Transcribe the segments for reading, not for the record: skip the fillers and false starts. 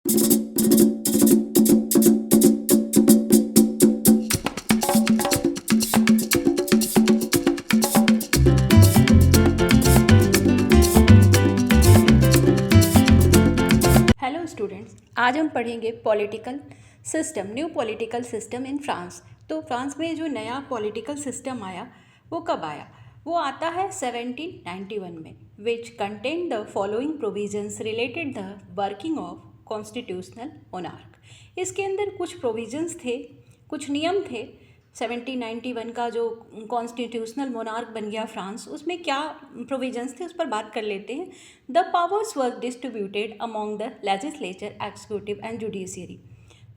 Hello students, आज हम पढ़ेंगे political system, new political system in France. तो फ्रांस में जो नया पॉलिटिकल सिस्टम आया वो कब आया? वो आता है 1791 में, which contain the following provisions related the working of constitutional monarch. इसके अंदर कुछ प्रोविजंस थे, कुछ नियम थे। 1791 का जो कॉन्स्टिट्यूशनल मोनार्क बन गया फ्रांस, उसमें क्या प्रोविजंस थे उस पर बात कर लेते हैं। The powers were distributed among the legislature, executive and judiciary.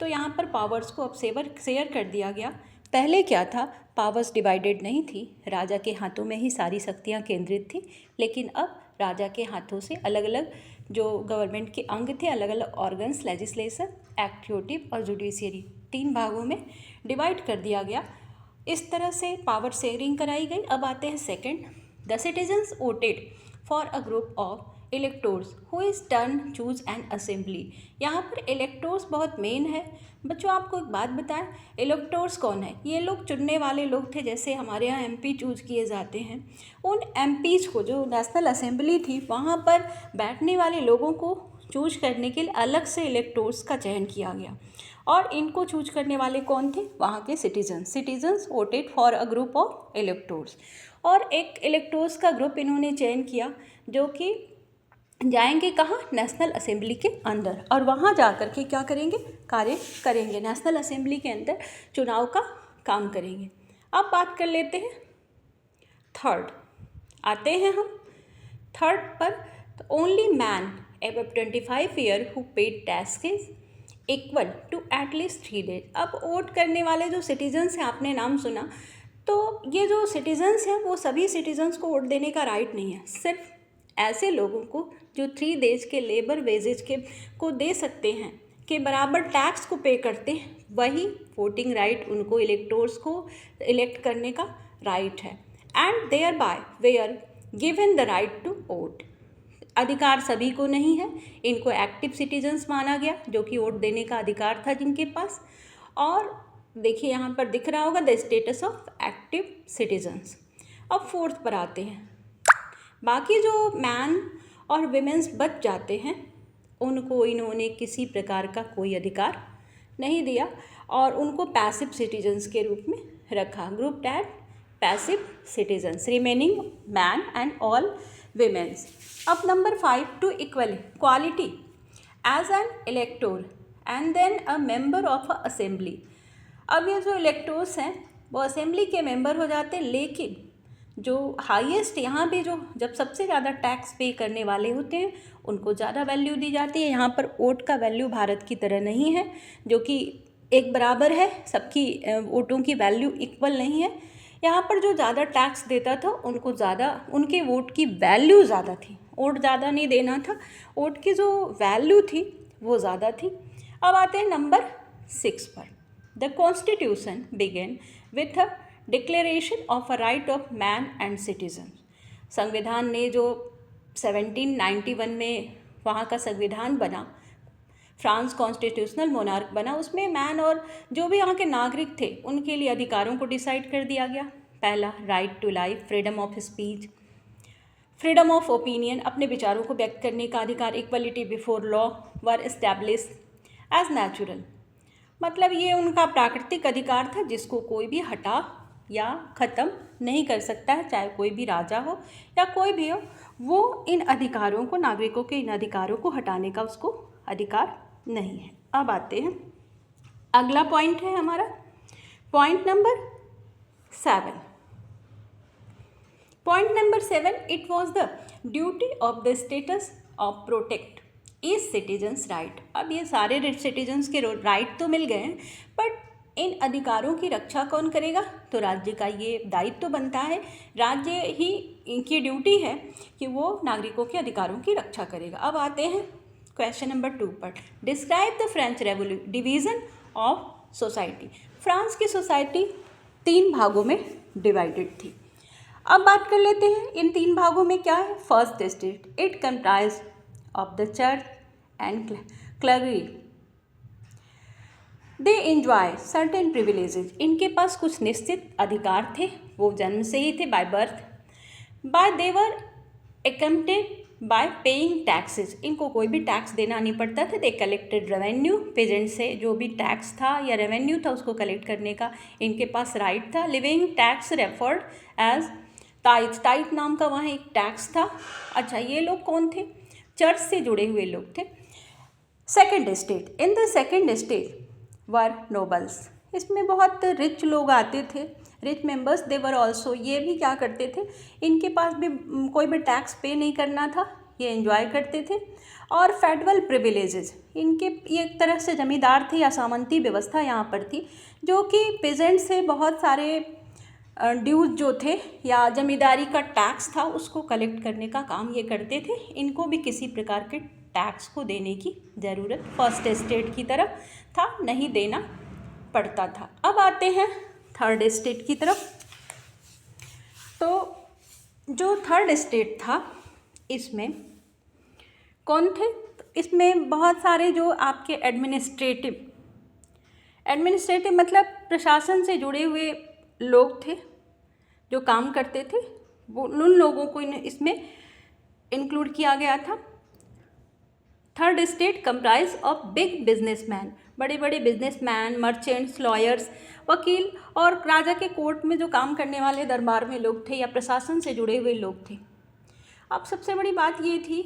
तो यहाँ पर पावर्स को अब शेयर कर दिया गया। पहले क्या था, पावर्स डिवाइडेड नहीं थी, राजा के हाथों में ही सारी शक्तियाँ केंद्रित थी। लेकिन अब राजा के हाथों से अलग अलग जो गवर्नमेंट के अंग थे, अलग अलग ऑर्गन्स, लेजिस्लेचर, एक्जीक्यूटिव और जुडिशियरी, 3 भागों में डिवाइड कर दिया गया। इस तरह से पावर शेयरिंग कराई गई। अब आते हैं second, the citizens voted for a group of electors who is turn choose an assembly. यहाँ पर इलेक्टोर्स बहुत मेन है। बच्चों, आपको एक बात बताएं, इलेक्टोर्स कौन है? ये लोग चुनने वाले लोग थे। जैसे हमारे यहाँ एमपी चूज किए जाते हैं, उन एमपीज को, जो नेशनल असेंबली थी, वहाँ पर बैठने वाले लोगों को चूज करने के लिए अलग से इलेक्टोर्स का चयन किया गया। और इनको चूज करने वाले कौन थे? वहाँ के citizens voted for a group of electors. और एक इलेक्टोर्स का ग्रुप इन्होंने चयन किया जो कि जाएंगे कहाँ? नेशनल असेंबली के अंदर, और वहाँ जा कर के क्या करेंगे? कार्य करेंगे, नेशनल असेंबली के अंदर चुनाव का काम करेंगे। अब बात कर लेते हैं थर्ड। आते हैं हम थर्ड पर। तो only man above 25 year who paid taxes equal to at least 3 days. अब वोट करने वाले जो सिटीजन्स हैं, आपने नाम सुना, तो ये जो सिटीजन्स हैं वो सभी सिटीजन्स को वोट देने का राइट नहीं है। सिर्फ ऐसे लोगों को जो 3 डेज के लेबर वेजेज के को दे सकते हैं, के बराबर टैक्स को पे करते हैं, वही वोटिंग राइट उनको, इलेक्टोर्स को इलेक्ट करने का राइट है। And thereby were given the right to vote. अधिकार सभी को नहीं है, इनको एक्टिव सिटीजन्स माना गया, जो कि वोट देने का अधिकार था जिनके पास। और देखिए यहाँ पर दिख रहा होगा the status of active citizens. अब फोर्थ पर आते हैं। बाकी जो मैन और विमेंस बच जाते हैं, उनको इन्होंने किसी प्रकार का कोई अधिकार नहीं दिया और उनको पैसिव सिटीजन्स के रूप में रखा। Group that passive citizens, remaining man and all womens. अब number 5, to equality as an elector and then a member of a assembly. अब ये जो इलेक्टोर्स हैं वो असेंबली के मेंबर हो जाते हैं, लेकिन जो हाईएस्ट यहाँ पे जो जब सबसे ज़्यादा टैक्स पे करने वाले होते हैं उनको ज़्यादा वैल्यू दी जाती है। यहाँ पर वोट का वैल्यू भारत की तरह नहीं है, जो कि एक बराबर है, सबकी वोटों की वैल्यू इक्वल नहीं है। यहाँ पर जो ज़्यादा टैक्स देता था उनको ज़्यादा, उनके वोट की वैल्यू ज़्यादा थी। वोट ज़्यादा नहीं देना था, वोट की जो वैल्यू थी वो ज़्यादा थी। अब आते हैं नंबर 6 पर। The constitution began with a declaration of a right of man and citizen. संविधान ने जो 1791 में वहाँ का संविधान बना, फ्रांस कॉन्स्टिट्यूशनल मोनार्क बना, उसमें मैन और जो भी यहाँ के नागरिक थे उनके लिए अधिकारों को डिसाइड कर दिया गया। पहला, right to life, freedom of speech, freedom of opinion, अपने विचारों को व्यक्त करने का अधिकार, equality before law were establish as natural. मतलब ये उनका प्राकृतिक अधिकार था जिसको कोई भी हटा या ख़त्म नहीं कर सकता है, चाहे कोई भी राजा हो या कोई भी हो। वो इन अधिकारों को, नागरिकों के इन अधिकारों को हटाने का उसको अधिकार नहीं है। अब आते हैं, अगला पॉइंट है हमारा point number 7। Point number 7, it was the duty of the status of protect each citizens right. अब ये सारे सिटीजन्स के राइट तो मिल गए हैं, बट इन अधिकारों की रक्षा कौन करेगा? तो राज्य का ये दायित्व तो बनता है, राज्य ही इनकी ड्यूटी है कि वो नागरिकों के अधिकारों की रक्षा करेगा। अब आते हैं क्वेश्चन नंबर 2 पर। Describe the French revolution division of society. France की सोसाइटी 3 भागों में डिवाइडेड थी। अब बात कर लेते हैं इन 3 भागों में क्या है। First district, it comprise of the church and clergy, they enjoy certain privileges, इनके पास कुछ निश्चित अधिकार थे, वो जन्म से ही थे, by birth. By they were exempted by paying taxes, इनको कोई भी टैक्स देना नहीं पड़ता था। दे कलेक्टेड रेवेन्यू, पेजेंट से जो भी टैक्स था या रेवेन्यू था उसको कलेक्ट करने का इनके पास राइट था। Levying tax referred as tithe, tithe नाम का वहाँ एक टैक्स था। अच्छा, ये लोग कौन थे? चर्च से जुड़े हुए लोग थे। Second state, in the second state were nobles, इसमें बहुत रिच लोग आते थे, rich members. They were also, ये भी क्या करते थे, इनके पास भी कोई भी टैक्स पे नहीं करना था, ये एंजॉय करते थे। और फेडरल प्रिविलेजेस, इनके ये एक तरह से जमींदार थे या सामंती व्यवस्था यहाँ पर थी, जो कि पेजेंट से बहुत सारे ड्यूज जो थे या जमींदारी का टैक्स था उसको कलेक्ट करने का काम ये करते थे। इनको भी किसी प्रकार के टैक्स को देने की ज़रूरत फर्स्ट स्टेट की तरह था, नहीं देना पड़ता था। अब आते हैं थर्ड स्टेट की तरफ। तो जो थर्ड स्टेट था इसमें कौन थे? इसमें बहुत सारे जो आपके एडमिनिस्ट्रेटिव मतलब प्रशासन से जुड़े हुए लोग थे जो काम करते थे, वो उन लोगों को इसमें इंक्लूड किया गया था। Third state comprise of big businessman, बड़े बड़े बिजनेसमैन, मर्चेंट्स, लॉयर्स, वकील और राजा के कोर्ट में जो काम करने वाले दरबार में लोग थे या प्रशासन से जुड़े हुए लोग थे। अब सबसे बड़ी बात ये थी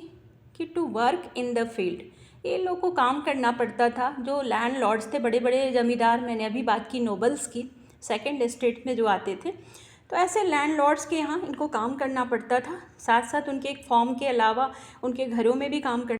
कि to work in the field, ये लोग को काम करना पड़ता था। जो लैंड लॉर्ड्स थे, बड़े बड़े जमींदार, मैंने अभी बात की नोबल्स की, सेकेंड स्टेट में जो आते थे, तो ऐसे लैंड लॉर्ड्स के यहाँ इनको काम करना पड़ता था। साथ साथ उनके एक फॉर्म के अलावा उनके घरों में भी काम कर